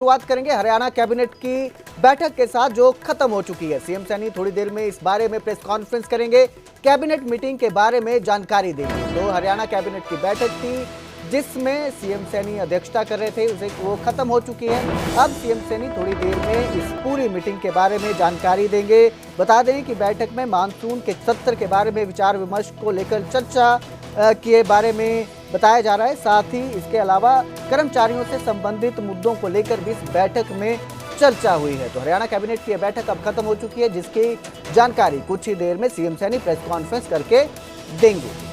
शुरुआत करेंगे हरियाणा कैबिनेट की बैठक के साथ जो खत्म हो चुकी है। सीएम सैनी थोड़ी देर में इस बारे में प्रेस कॉन्फ्रेंस करेंगे, कैबिनेट मीटिंग के बारे में जानकारी देंगे। तो हरियाणा कैबिनेट की बैठक थी जिसमें सीएम सैनी अध्यक्षता कर रहे थे, उसे वो खत्म हो चुकी है। अब सीएम सैनी थोड़ी देर में इस पूरी मीटिंग के बारे में जानकारी देंगे। बता दें कि बैठक में मानसून के सत्र के बारे में विचार विमर्श को लेकर चर्चा के बारे में बताया जा रहा है। साथ ही इसके अलावा कर्मचारियों से संबंधित मुद्दों को लेकर भी इस बैठक में चर्चा हुई है। तो हरियाणा कैबिनेट की यह बैठक अब खत्म हो चुकी है, जिसकी जानकारी कुछ ही देर में सीएम सैनी प्रेस कॉन्फ्रेंस करके देंगे।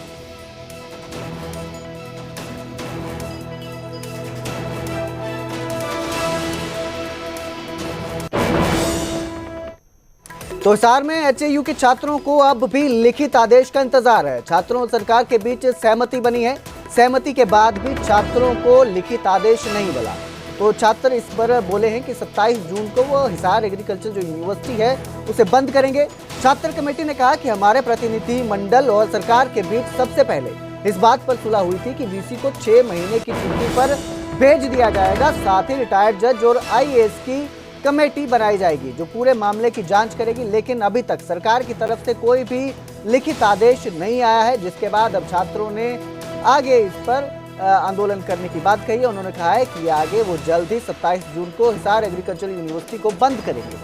तो हिसार में एचएयू के छात्रों को अब भी लिखित आदेश का इंतजार है। छात्रों और सरकार के बीच सहमति बनी है। सहमति के बाद भी छात्रों को लिखित आदेश नहीं मिला। तो छात्र इस पर बोले हैं कि 27 जून को वो हिसार एग्रीकल्चर जो यूनिवर्सिटी है उसे बंद करेंगे। छात्र कमेटी ने कहा कि हमारे प्रतिनिधि मंडल और सरकार के बीच सबसे पहले इस बात पर सुलह हुई थी कि वीसी को 6 महीने की छुट्टी पर भेज दिया जाएगा। साथ ही रिटायर्ड जज और आईएएस की कमेटी बनाई जाएगी जो पूरे मामले की जांच करेगी। लेकिन अभी तक सरकार की तरफ से कोई भी लिखित आदेश नहीं आया है, जिसके बाद अब छात्रों ने आगे इस पर आंदोलन करने की बात कही है। उन्होंने कहा है कि आगे वो जल्द ही 27 जून को हिसार एग्रीकल्चर यूनिवर्सिटी को बंद करेंगे।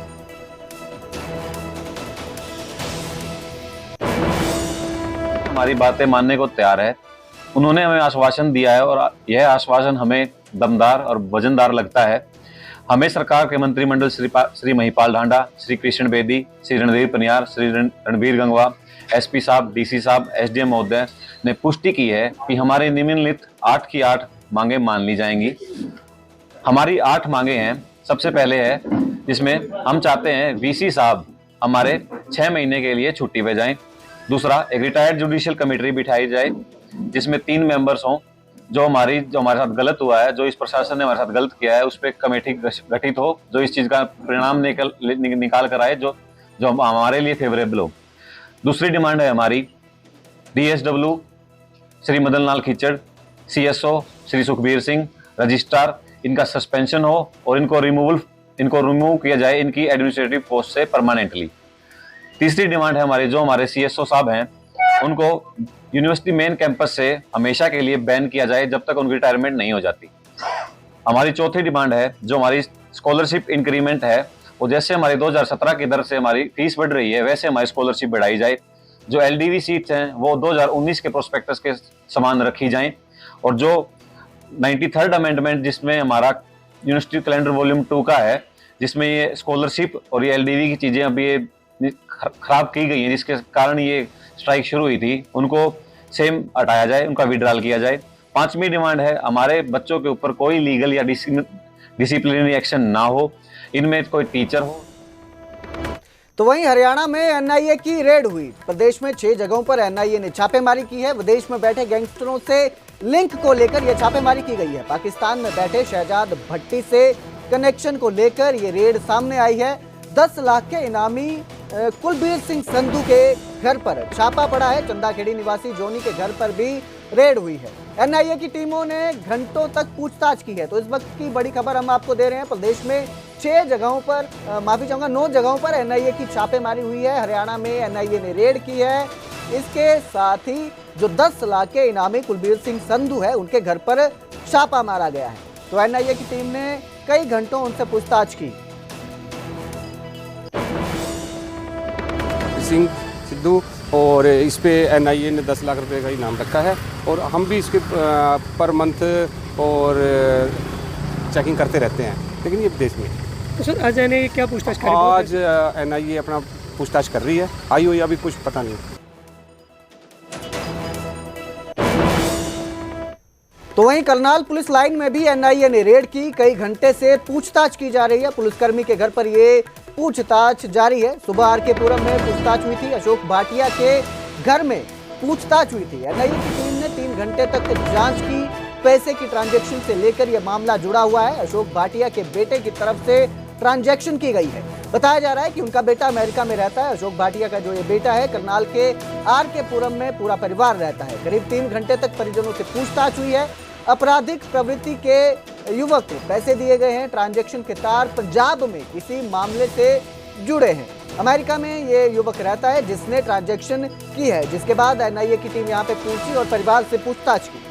हमारी बातें मानने को तैयार है। उन्होंने हमें आश्वासन दिया है और यह आश्वासन हमें दमदार और वजनदार लगता है। हमें सरकार के मंत्रिमंडल श्री महिपाल ढांडा, श्री कृष्ण बेदी, श्री रणधीर पनियार, श्री रणबीर गंगवा, एसपी साहब, डीसी साहब, एसडीएम महोदय ने पुष्टि की है कि हमारी निम्नलिखित 8 की 8 मांगे मान ली जाएंगी। हमारी 8 मांगे हैं। सबसे पहले है जिसमें हम चाहते हैं वीसी साहब हमारे 6 महीने के लिए छुट्टी पे जाएं। दूसरा, एक रिटायर्ड जुडिशियल कमेटी बिठाई जाए जिसमें 3 मेंबर्स हों। जो हमारे साथ गलत हुआ है, जो इस प्रशासन ने हमारे साथ गलत किया है, उस पर कमेटी गठित हो जो इस चीज का परिणाम निकाल कर आए जो हमारे लिए फेवरेबल हो। दूसरी डिमांड है हमारी DSW Shri Madan Lal Khichar, CSO Shri Sukhbir Singh, registrar, इनका सस्पेंशन हो और इनको रिमूव किया जाए इनकी एडमिनिस्ट्रेटिव पोस्ट से परमानेंटली। तीसरी डिमांड है हमारी, जो हमारे सीएसओ साहब हैं उनको यूनिवर्सिटी मेन कैंपस से हमेशा के लिए बैन किया जाए जब तक उनकी रिटायरमेंट नहीं हो जाती। हमारी चौथी डिमांड है जो हमारी स्कॉलरशिप इंक्रीमेंट है, वो जैसे हमारी 2017 की दर से हमारी फीस बढ़ रही है वैसे हमारी स्कॉलरशिप बढ़ाई जाए। जो एलडीवी सीट्स हैं वो 2019 के प्रोस्पेक्टस के समान रखी जाएं और जो 93rd अमेंडमेंट जिसमें हमारा यूनिवर्सिटी कैलेंडर वॉल्यूम 2 का है, जिसमें ये स्कॉलरशिप और ये एलडीवी की चीजें अभी ये खराब की गई हैं जिसके कारण ये स्ट्राइक शुरू हुई थी, उनको सेम हटाया जाए, उनका विड्रॉल किया जाए। 5वीं डिमांड है हमारे बच्चों के ऊपर कोई लीगल या डिसिप्लिनरी एक्शन ना हो, इनमें कोई टीचर हो। तो वहीं हरियाणा में एनआईए की रेड हुई। प्रदेश में 6 जगहों पर एनआईए ने छापेमारी की है। विदेश में बैठे गैंगस्टरों से लिंक को लेकर यह छापेमारी की गई है। पाकिस्तान में बैठे शहजाद भट्टी से कनेक्शन को लेकर यह रेड सामने आई है। 10 लाख के इनामी कुलबीर सिंह संधू के घर पर छापा पड़ा है। चंदाखेड़ी निवासी जोनी के घर पर भी रेड हुई है। एनआईए की टीमों ने घंटों तक पूछताछ की है। तो इस वक्त की बड़ी खबर हम आपको दे रहे हैं। प्रदेश में 6 जगहों पर 9 जगहों पर एनआईए की छापेमारी हुई है। हरियाणा में एनआईए ने रेड की है। इसके साथ ही जो 10 लाख के इनामी कुलबीर सिंह संधू है उनके घर पर छापा मारा गया है। तो एनआईए की टीम ने कई घंटों उनसे पूछताछ की। सिंह सिद्धू और इस पे एनआईए ने 10 लाख रुपए का इनाम रखा है और हम भी इसके पर मंथ और चेकिंग करते रहते हैं। लेकिन ये विदेश में तो सर आज एनआईए क्या पूछताछ कर रही है? आज एनआईए अपना पूछताछ कर रही है। आई हो या अभी कुछ पता नहीं। तो वहीं करनाल पुलिस लाइन में भी एनआईए ने रेड की। कई घंटे से पूछताछ की जा रही है। पुलिसकर्मी के घर पर ये पूछताछ जारी है। सुबह आरकेपुरम में पूछताछ हुई थी। अशोक भाटिया के घर में पूछताछ हुई थी। एनआईए की टीम ने 3 घंटे तक जांच की। पैसे की ट्रांजैक्शन से लेकर यह मामला जुड़ा हुआ है। अशोक भाटिया के बेटे की तरफ से ट्रांजैक्शन की गई है। बताया जा रहा है कि उनका बेटा अमेरिका में रहता है। अशोक भाटिया का जो ये बेटा है करनाल के आरकेपुरम में पूरा परिवार रहता है। करीब 3 घंटे तक परिजनों से पूछताछ हुई है। आपराधिक प्रवृत्ति के युवक को पैसे दिए गए हैं। ट्रांजैक्शन के तार पंजाब में किसी मामले से जुड़े हैं। अमेरिका में ये युवक रहता है जिसने ट्रांजैक्शन की है, जिसके बाद एनआईए की टीम यहां पे पहुंची और परिवार से पूछताछ की।